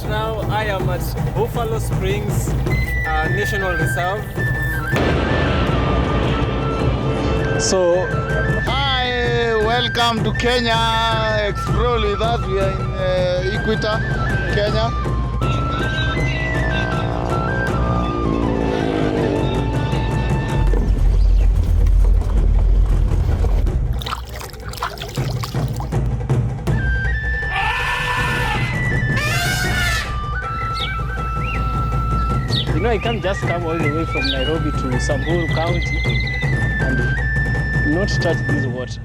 now I am at Buffalo Springs National Reserve. So, hi, welcome to Kenya. Explore with us. We are in Equator, Kenya. you know, I can't just come all the way from Nairobi to Samburu County and not touch this water.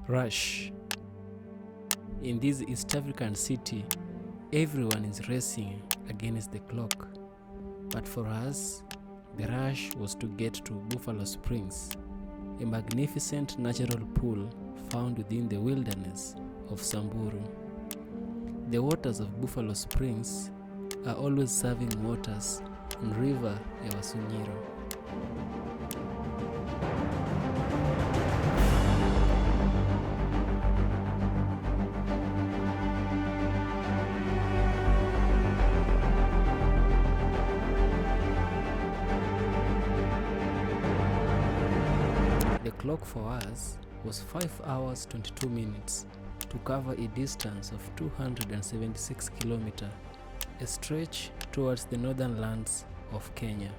Rush. In this East African city, everyone is racing against the clock. But for us, the rush was to get to Buffalo Springs, a magnificent natural pool found within the wilderness of Samburu. The waters of Buffalo Springs are always serving waters on River Ewasunyiro. The clock for us was 5 hours 22 minutes to cover a distance of 276 kilometers, a stretch towards the northern lands of Kenya.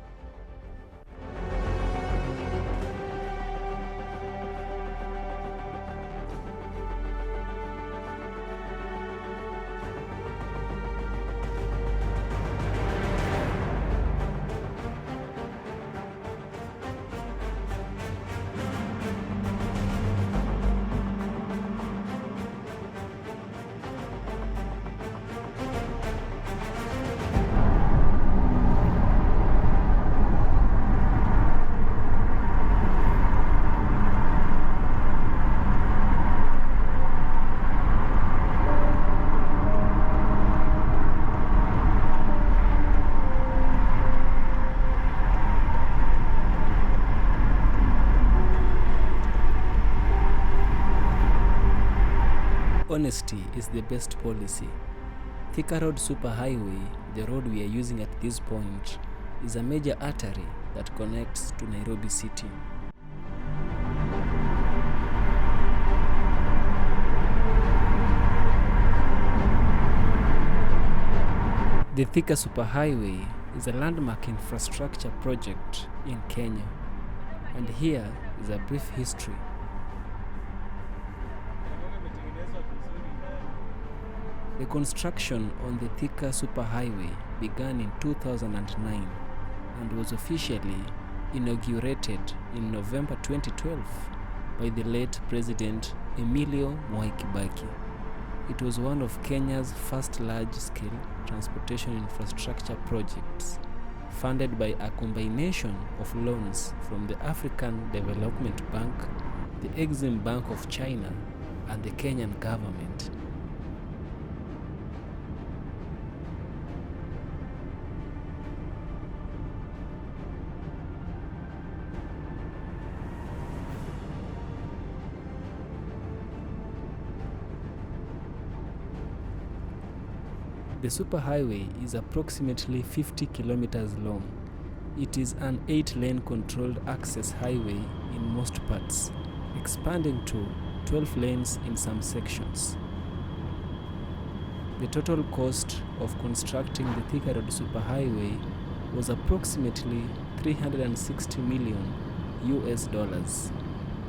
Honesty is the best policy. Thika Superhighway, the road we are using at this point, is a major artery that connects to Nairobi city. The Thika Superhighway is a landmark infrastructure project in Kenya, and here is a brief history. The construction on the Thika Superhighway began in 2009 and was officially inaugurated in November 2012 by the late President Emilio Mwai Kibaki. It was one of Kenya's first large-scale transportation infrastructure projects, funded by a combination of loans from the African Development Bank, the Exim Bank of China, and the Kenyan government. The superhighway is approximately 50 kilometers long. It is an 8-lane controlled access highway in most parts, expanding to 12 lanes in some sections. The total cost of constructing the Thika Road Superhighway was approximately $360 million US.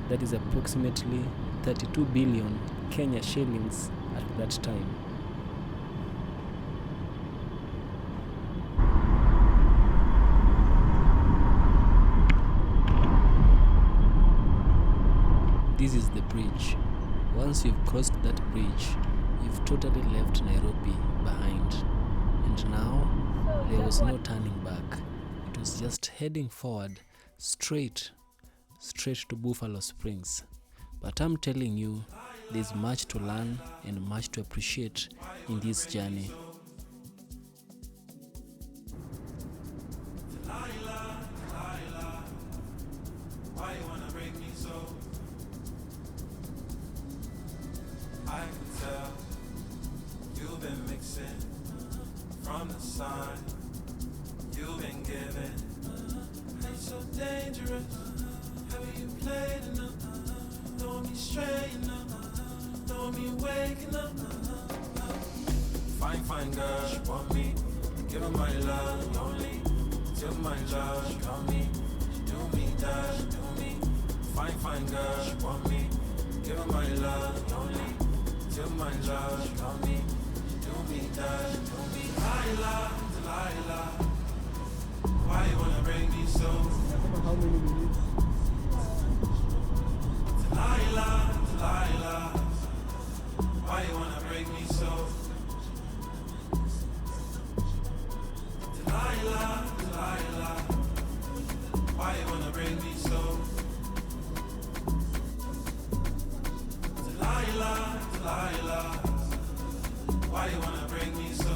That is approximately 32 billion Kenya shillings at that time. This is the bridge. Once you've crossed that bridge, you've totally left Nairobi behind. And now, there was no turning back. It was just heading forward, straight straight to Buffalo Springs. But I'm telling you, there's much to learn and much to appreciate in this journey. Why you wanna break me so? I can tell you've been mixing from the sign you've been given. It's so dangerous. Haven't you played enough? Don't be straying up. Don't be waking up. Fine girl, she want me. Give her my love, only. Till my love, she want me. She do me that, she do me. Fine girl, she want me. Give her my love, only. Till my love, she want me. She do me that, she do me. Delilah, why you wanna break me so? How many minutes? Delilah, why you wanna break me so? Delilah, why you wanna break me so? Delilah, why you wanna break me so?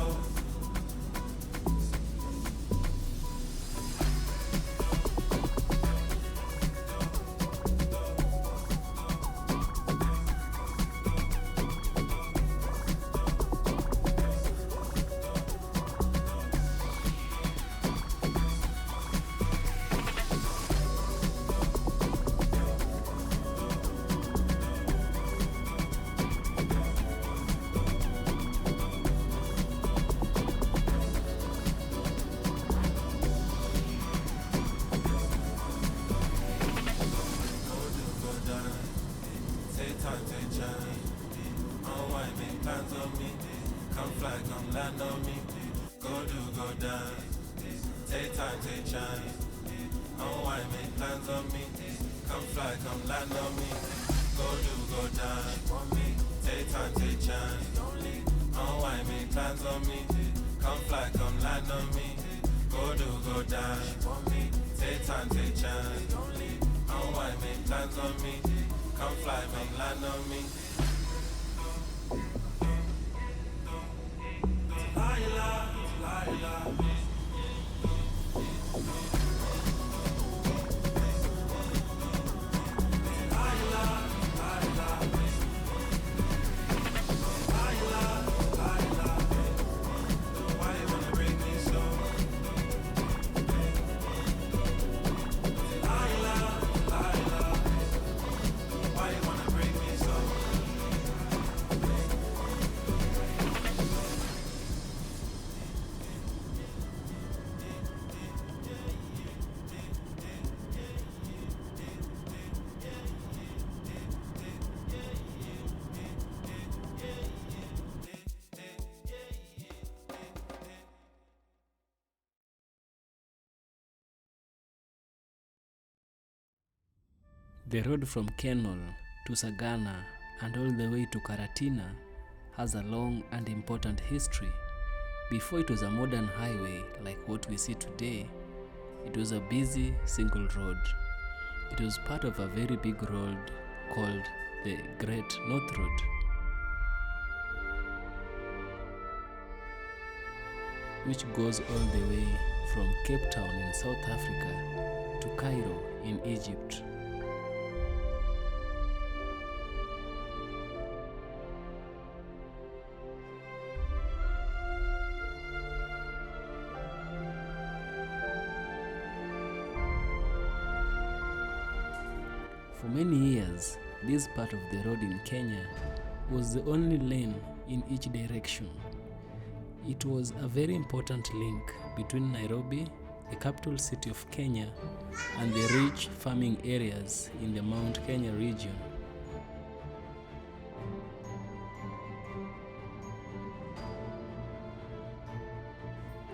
The road from Kenol to Sagana and all the way to Karatina has a long and important history. Before it was a modern highway like what we see today, it was a busy single road. It was part of a very big road called the Great North Road. Which goes all the way from Cape Town in South Africa to Cairo in Egypt. For many years, this part of the road in Kenya was the only lane in each direction. It was a very important link between Nairobi, the capital city of Kenya, and the rich farming areas in the Mount Kenya region.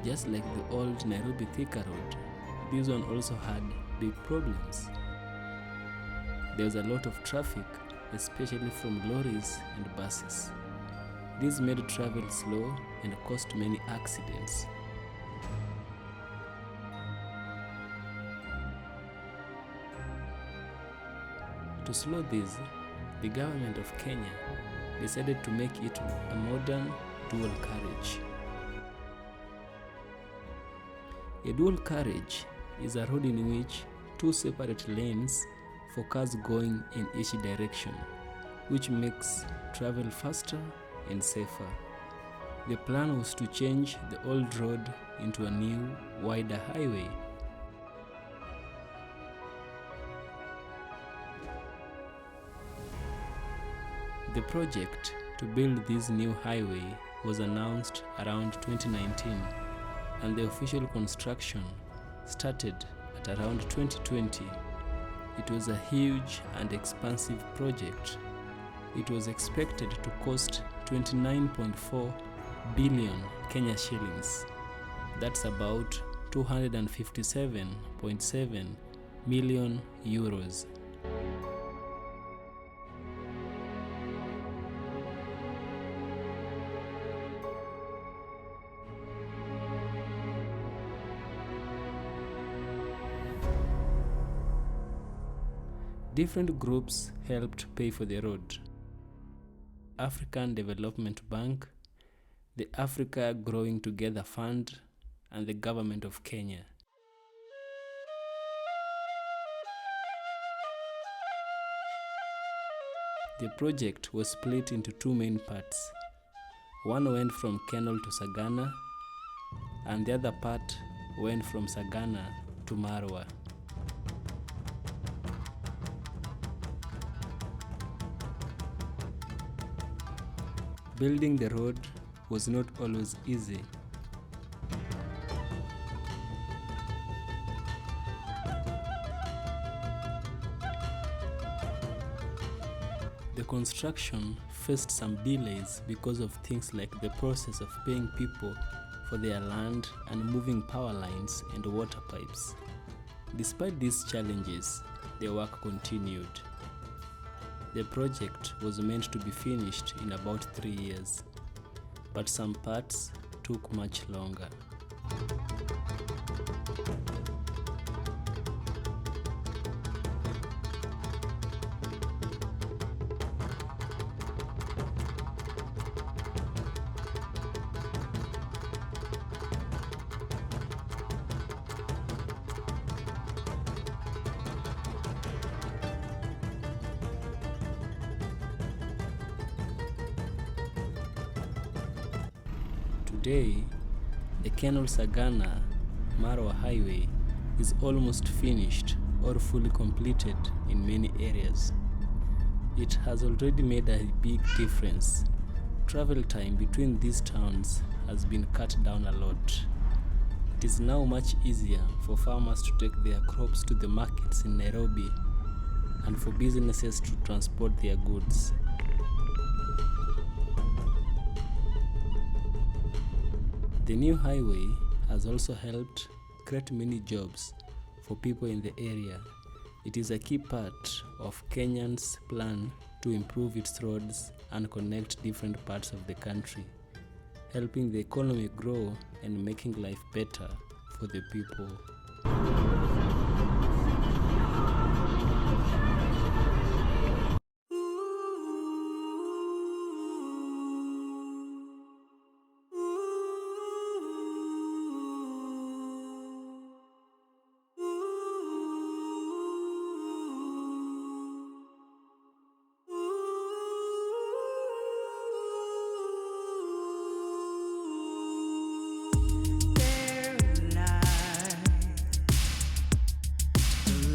Just like the old Nairobi Thika Road, this one also had big problems. There was a lot of traffic, especially from lorries and buses. This made travel slow and caused many accidents. To slow this, the government of Kenya decided to make it a modern dual carriage. A dual carriage is a road in which two separate lanes for cars going in each direction, which makes travel faster and safer. The plan was to change the old road into a new, wider highway. The project to build this new highway was announced around 2019, and the official construction started at around 2020. It was a huge and expansive project. It was expected to cost 29.4 billion Kenya shillings. That's about 257.7 million euros. Different groups helped pay for the road. African Development Bank, the Africa Growing Together Fund, and the Government of Kenya. The project was split into two main parts. One went from Kenol to Sagana, and the other part went from Sagana to Marwa. Building the road was not always easy. The construction faced some delays because of things like the process of paying people for their land and moving power lines and water pipes. Despite these challenges, the work continued. The project was meant to be finished in about 3 years, but some parts took much longer. Today, the Kenol-Sagana Marwa Highway is almost finished or fully completed in many areas. It has already made a big difference. Travel time between these towns has been cut down a lot. It is now much easier for farmers to take their crops to the markets in Nairobi and for businesses to transport their goods. The new highway has also helped create many jobs for people in the area. It is a key part of Kenya's plan to improve its roads and connect different parts of the country, helping the economy grow and making life better for the people.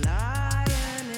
Lion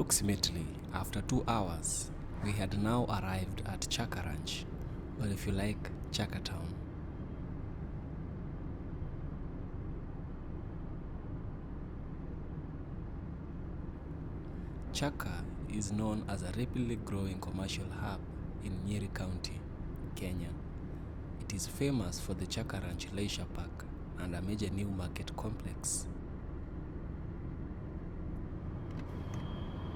Approximately after 2 hours, we had now arrived at Chaka Ranch, or if you like, Chaka Town. Chaka is known as a rapidly growing commercial hub in Nyeri County, Kenya. It is famous for the Chaka Ranch Leisure Park and a major new market complex.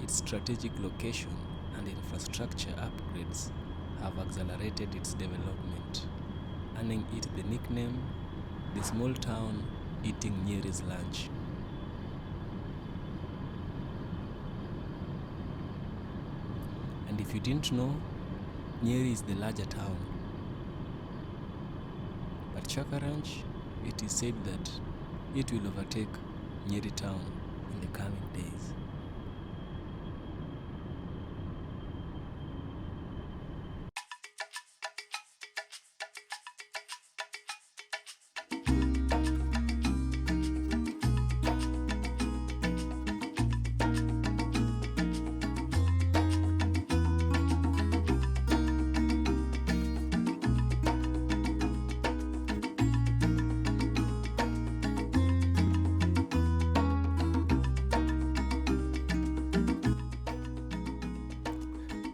Its strategic location and infrastructure upgrades have accelerated its development, earning it the nickname, the small town eating Nyeri's lunch. And if you didn't know, Nyeri is the larger town. But Chaka Ranch, it is said that it will overtake Nyeri town in the coming days.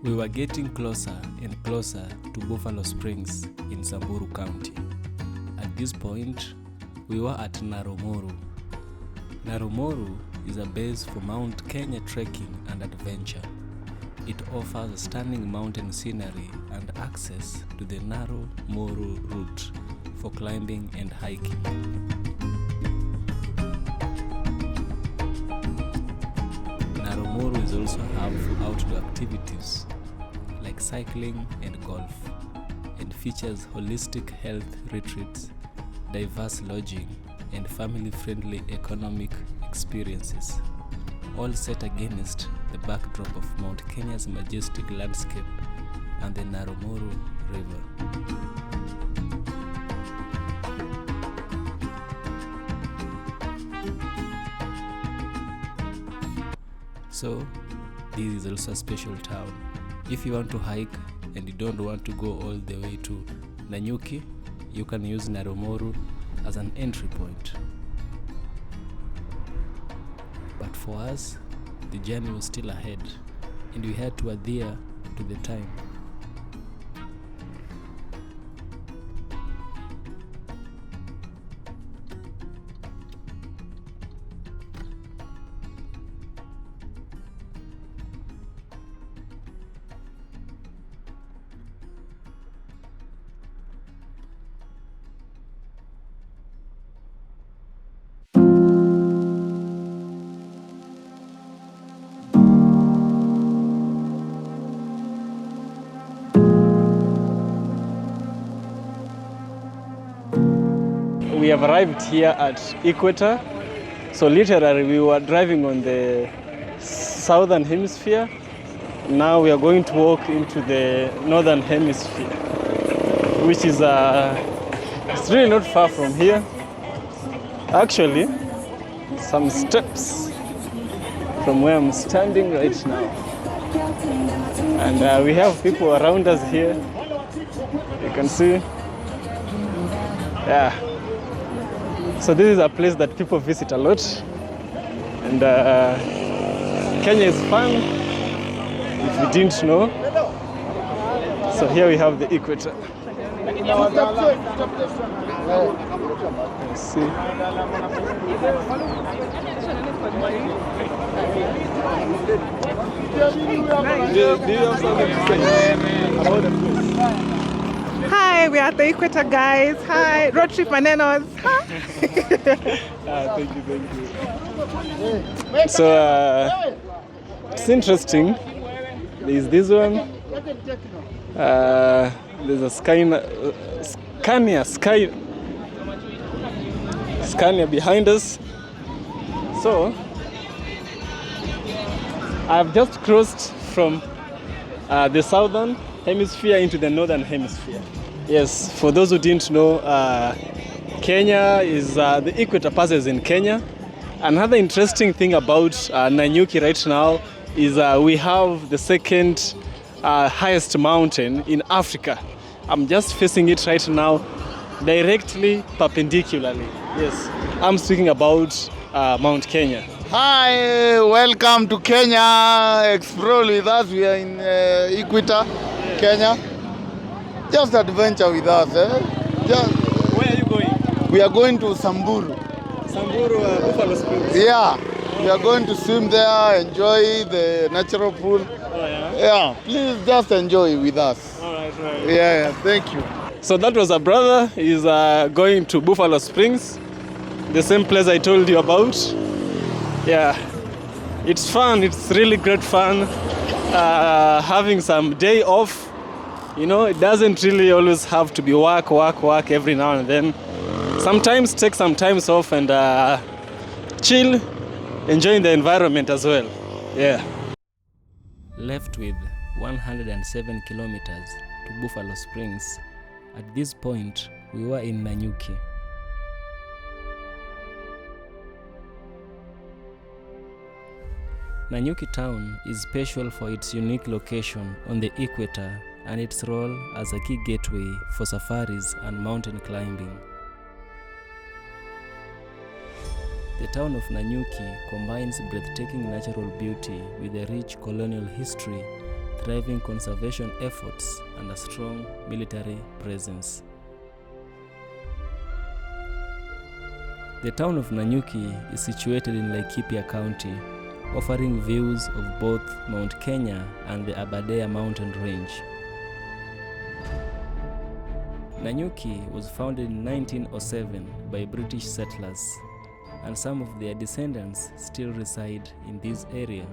We were getting closer and closer to Buffalo Springs in Samburu County. At this point, we were at Naro Moru. Naro Moru is a base for Mount Kenya trekking and adventure. It offers stunning mountain scenery and access to the Naro Moru route for climbing and hiking. Naro Moru is also a hub for outdoor activities like cycling and golf, and features holistic health retreats, diverse lodging, and family-friendly economic experiences, all set against the backdrop of Mount Kenya's majestic landscape and the Naro Moru River. So, this is also a special town. If you want to hike and you don't want to go all the way to Nanyuki, you can use Naro Moru as an entry point. But for us, the journey was still ahead, and we had to adhere to the time. We have arrived here at equator. So literally we were driving on the southern hemisphere. Now we are going to walk into the northern hemisphere, which is it's really not far from here. Actually, some steps from where I'm standing right now. And we have people around us here. You can see. Yeah. So this is a place that people visit a lot, and Kenya is fun, if you didn't know. So here we have the equator. Let's see. Do you have something to say about the place? Hi, we are at the equator, guys. Hi, road trip manenos. Thank you. So it's interesting. There's this one. There's a Scania behind us. So I've just crossed from the southern hemisphere into the northern hemisphere. Yes, for those who didn't know, Kenya is the equator passes in Kenya. Another interesting thing about Nanyuki right now is we have the second highest mountain in Africa. I'm just facing it right now, directly perpendicularly. Yes, I'm speaking about Mount Kenya. Hi, welcome to Kenya. Explore with us. We are in equator, Kenya. Just adventure with us. Where are you going? We are going to Samburu. Samburu, Buffalo Springs. Yeah, we are going to swim there, enjoy the natural pool. Oh, yeah? Yeah, please just enjoy with us. All right, right. Yeah, thank you. So that was a brother. He's going to Buffalo Springs, the same place I told you about. Yeah, it's fun. It's really great fun. Having some day off. You know, it doesn't really always have to be work every now and then. Sometimes take some time off and chill, enjoying the environment as well. Yeah. Left with 107 kilometers to Buffalo Springs. At this point, we were in Nanyuki. Nanyuki town is special for its unique location on the equator and its role as a key gateway for safaris and mountain climbing. The town of Nanyuki combines breathtaking natural beauty with a rich colonial history, thriving conservation efforts, and a strong military presence. The town of Nanyuki is situated in Laikipia County, offering views of both Mount Kenya and the Aberdare mountain range. Nanyuki was founded in 1907 by British settlers, and some of their descendants still reside in this area.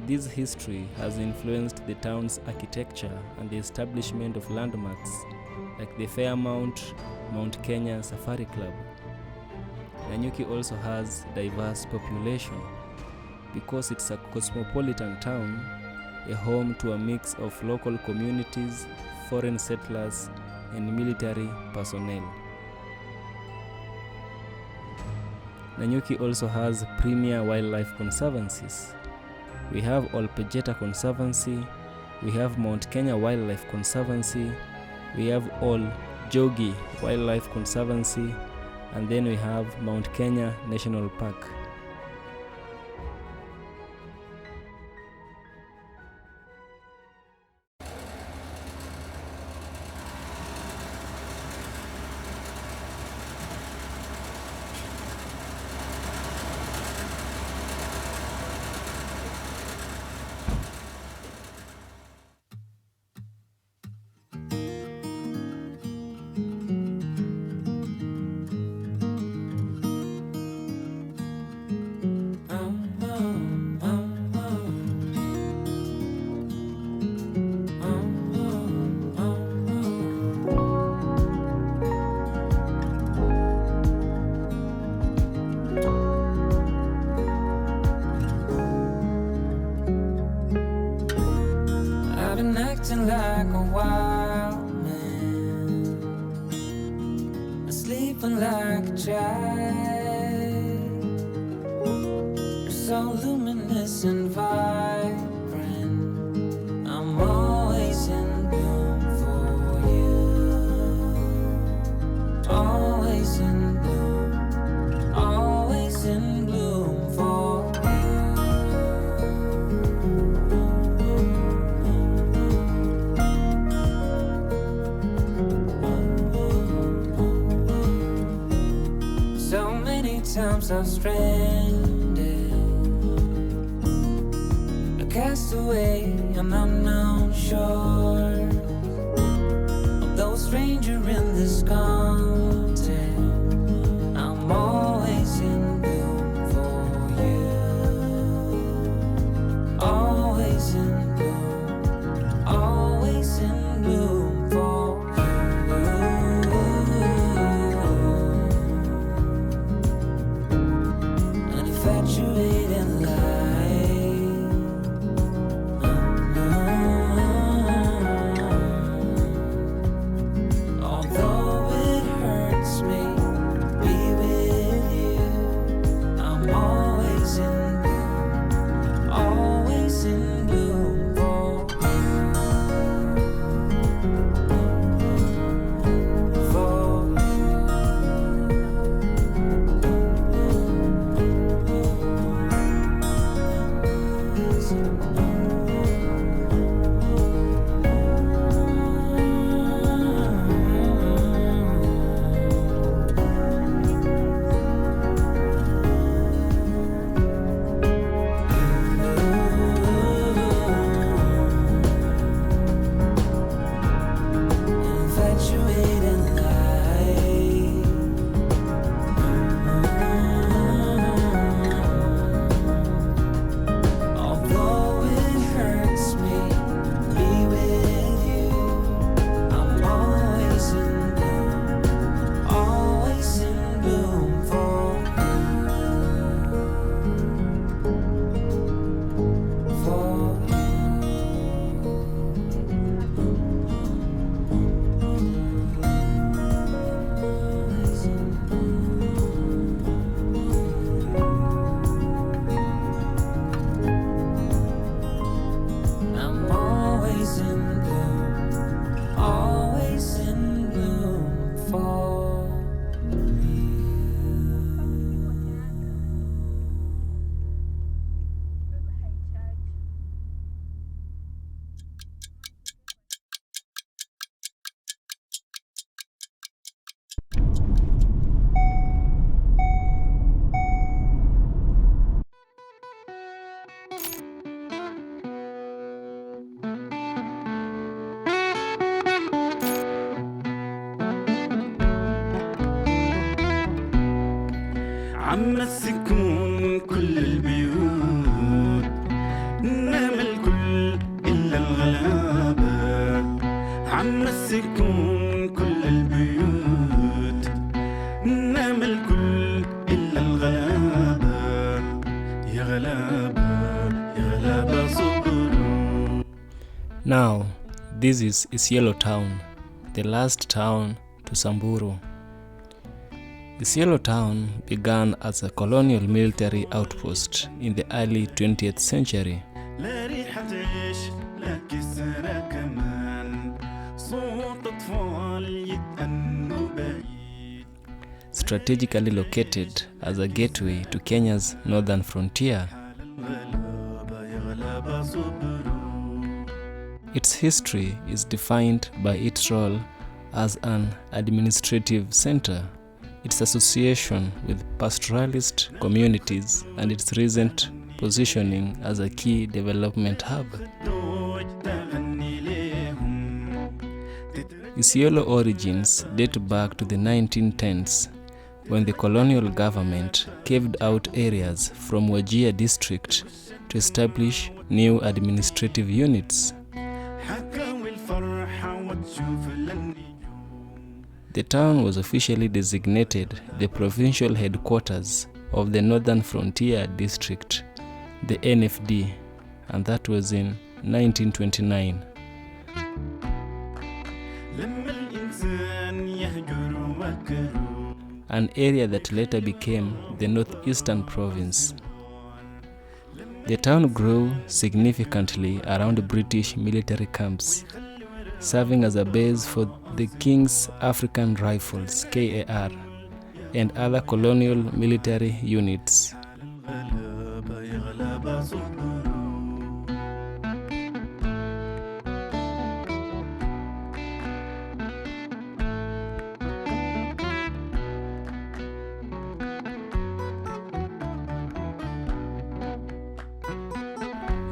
This history has influenced the town's architecture and the establishment of landmarks like the Fairmount Mount Kenya Safari Club. Nanyuki also has diverse population because it's a cosmopolitan town, a home to a mix of local communities, foreign settlers, and military personnel. Nanyuki also has premier wildlife conservancies. We have Olpejeta Conservancy, we have Mount Kenya Wildlife Conservancy, we have Ol Jogi Wildlife Conservancy, and then we have Mount Kenya National Park. Acting like a wild man, sleeping like a child. You're so luminous and vibrant. I'm always in bloom for you. Always in bloom. Always in bloom for times I'm stranded, a castaway on unknown shore, although stranger in this continent. I'm always in bloom for you. Always in bloom. Always in bloom for infatuated light. Although it hurts me to be with you, I'm always in bloom. عم السكون كل البيوت نام الكل إلا الغلابة عم السكون كل البيوت نام الكل إلا الغلابة يا غلابة يا غلابة صبروا. Now, this is Isiolo town, the last town to Samburu. Isiolo town began as a colonial military outpost in the early 20th century. لا ريحة عيش لا كسرة كمان صوت أطفال يتأنوا بعيد. Strategically located as a gateway to Kenya's northern frontier, الغلابة يا غلابة صبروا. its history is defined by its role as an administrative center, its association with pastoralist communities, and its recent positioning as a key development hub. Isiolo origins date back to the 1910s, when the colonial government carved out areas from Wajir district to establish new administrative units. The town was officially designated the provincial headquarters of the Northern Frontier District, the NFD, and that was in 1929. An area that later became the Northeastern Province. The town grew significantly around British military camps, serving as a base for the King's African Rifles (KAR) and other colonial military units.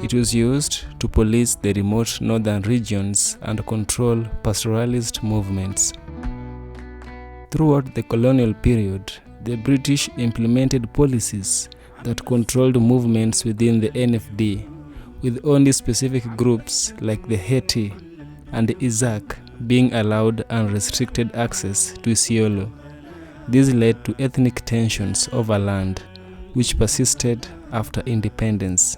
It was used to police the remote northern regions and control pastoralist movements. Throughout the colonial period, the British implemented policies that controlled movements within the NFD, with only specific groups like the Heti and the Isaac being allowed unrestricted access to Isiolo. This led to ethnic tensions over land, which persisted after independence.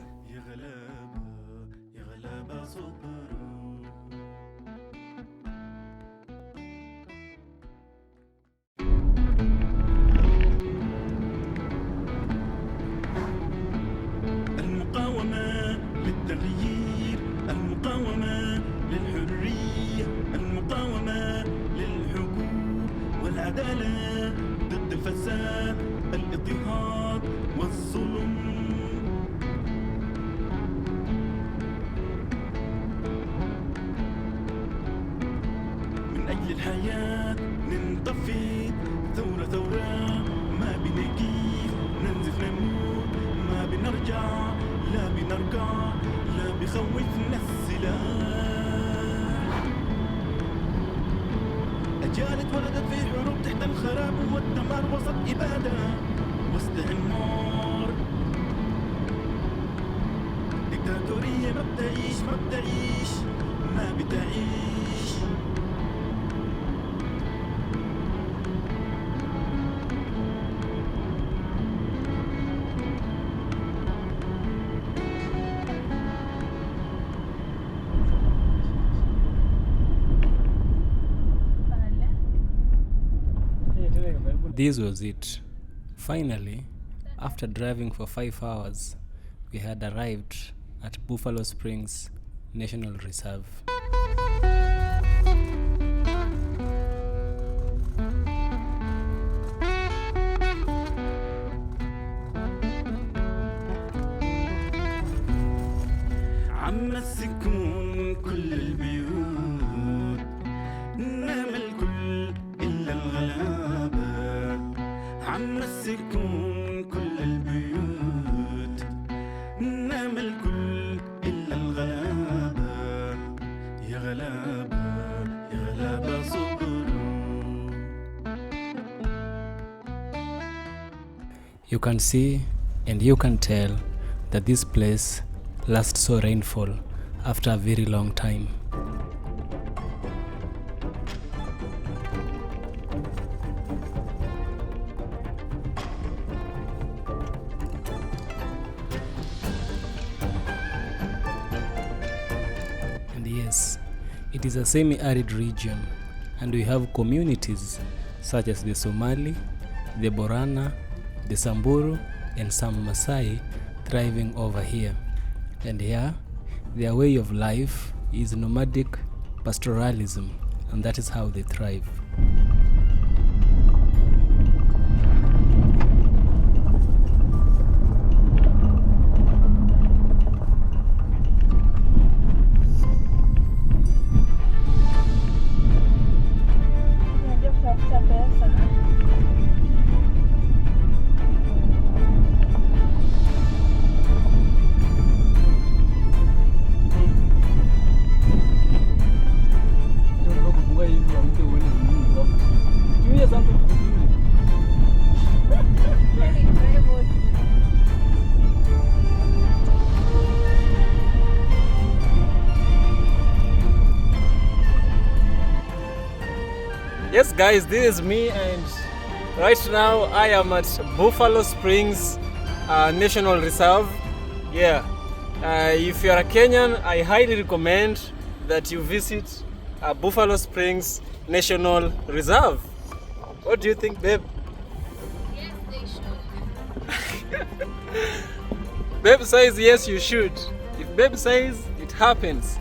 العدالة ضد الفساد الاضطهاد والظلم. من أجل الحياة ننطفي ثورة ثورة ما بنقيف ننزف نموت ما بنرجع لا بنرجع لا بخوفنا السلاح. أجيال اتولدت في حروب تحت الخراب والدمار وسط إبادة واستعمار. ديكتاتورية ما بتعيش ما بتعيش ما بتعيش. This was it. Finally, after driving for 5 hours, we had arrived at Buffalo Springs National Reserve. عم السكون كل البيوت نام الكل إلا الغلابة. عم السكون كل البيوت نام الكل إلا الغلابة. يا غلابة يا غلابة صبروا. You can see and you can tell that this place last saw rainfall after a very long time. And yes, it is a semi-arid region, and we have communities such as the Somali, the Borana, the Samburu, and some Maasai thriving over here. And here, their way of life is nomadic pastoralism, and that is how they thrive. Yes guys, this is me, and right now I am at Buffalo Springs National Reserve. Yeah, if you are a Kenyan, I highly recommend that you visit Buffalo Springs National Reserve. What do you think, babe? Yes, they should. Babe says yes, you should. If babe says, it happens.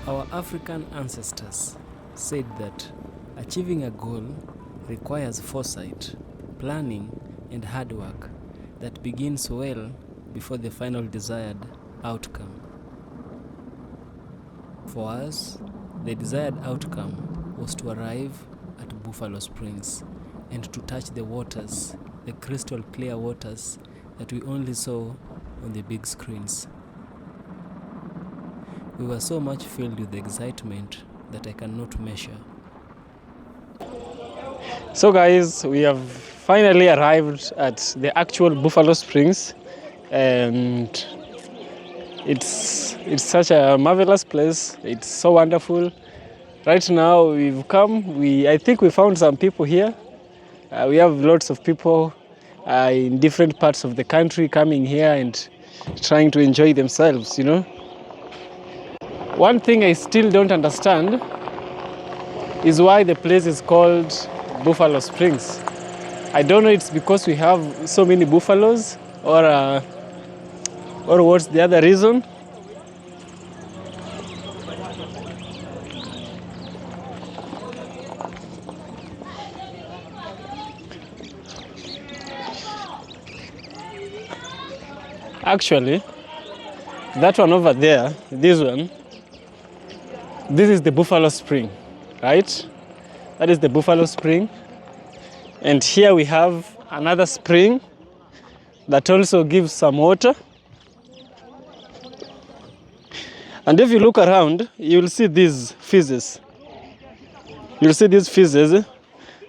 Our African ancestors said that achieving a goal requires foresight, planning, and hard work that begins well before the final desired outcome. For us, the desired outcome was to arrive at Buffalo Springs and to touch the waters, the crystal clear waters that we only saw on the big screens. We were so much filled with excitement that I cannot measure. So guys, we have finally arrived at the actual Buffalo Springs, and it's such a marvelous place. It's so wonderful. Right now we've come, I think we found some people here. We have lots of people in different parts of the country coming here and trying to enjoy themselves, you know. One thing I still don't understand is why the place is called Buffalo Springs. I don't know, it's because we have so many buffaloes, or what's the other reason? Actually, that one over there, this one, this is the Buffalo Spring, right? That is the Buffalo Spring. And here we have another spring that also gives some water. And if you look around, you'll see these fizzes. You'll see these fizzes.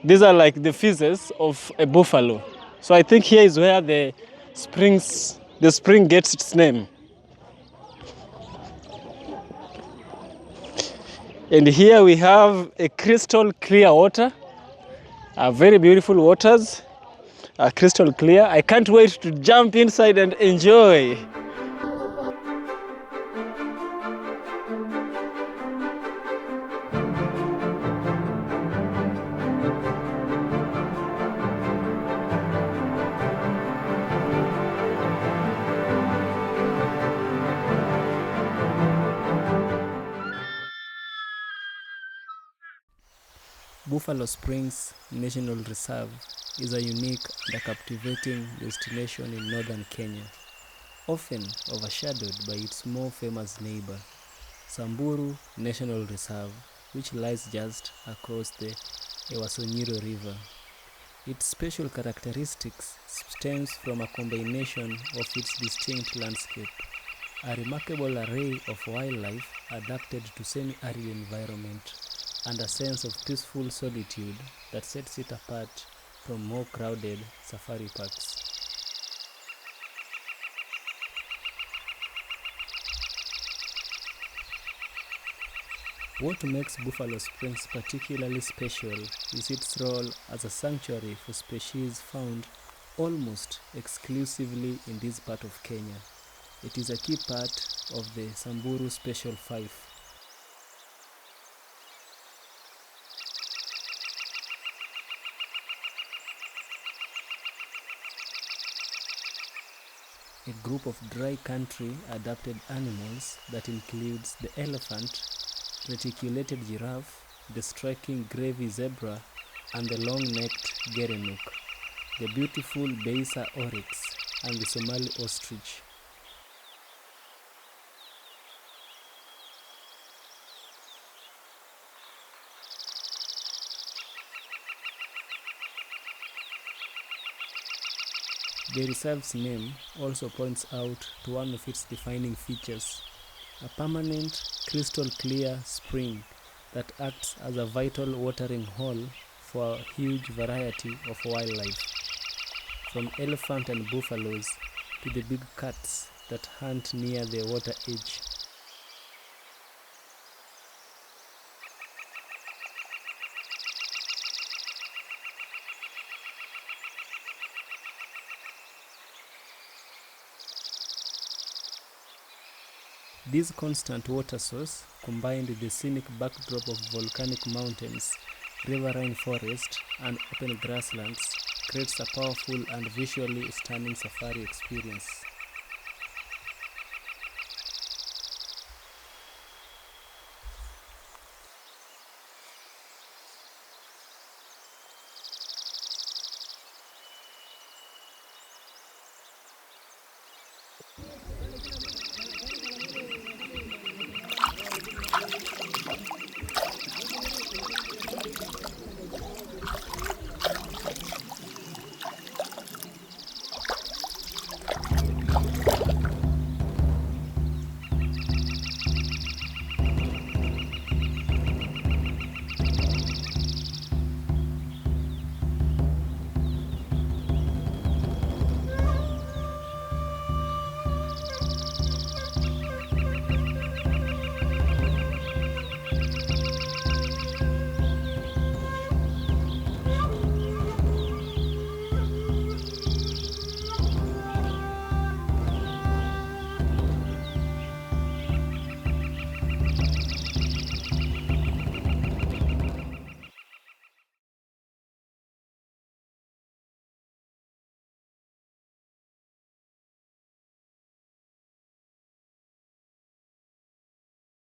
These are like the fizzes of a buffalo. So I think here is where the spring gets its name. And here we have a crystal clear water, very beautiful waters, crystal clear. I can't wait to jump inside and enjoy. Buffalo Springs National Reserve is a unique and a captivating destination in northern Kenya, often overshadowed by its more famous neighbor, Samburu National Reserve, which lies just across the Ewasonyiro River. Its special characteristics stems from a combination of its distinct landscape, a remarkable array of wildlife adapted to semi-arid environment, and a sense of peaceful solitude that sets it apart from more crowded safari parks. What makes Buffalo Springs particularly special is its role as a sanctuary for species found almost exclusively in this part of Kenya. It is a key part of the Samburu Special 5. A group of dry country adapted animals that includes the elephant, reticulated giraffe, the striking gravy zebra, and the long-necked gerenuk, the beautiful Beisa oryx, and the Somali ostrich. The reserve's name also points out to one of its defining features, a permanent, crystal clear spring that acts as a vital watering hole for a huge variety of wildlife, from elephant and buffaloes to the big cats that hunt near the water edge. This constant water source, combined with the scenic backdrop of volcanic mountains, riverine forest, and open grasslands, creates a powerful and visually stunning safari experience.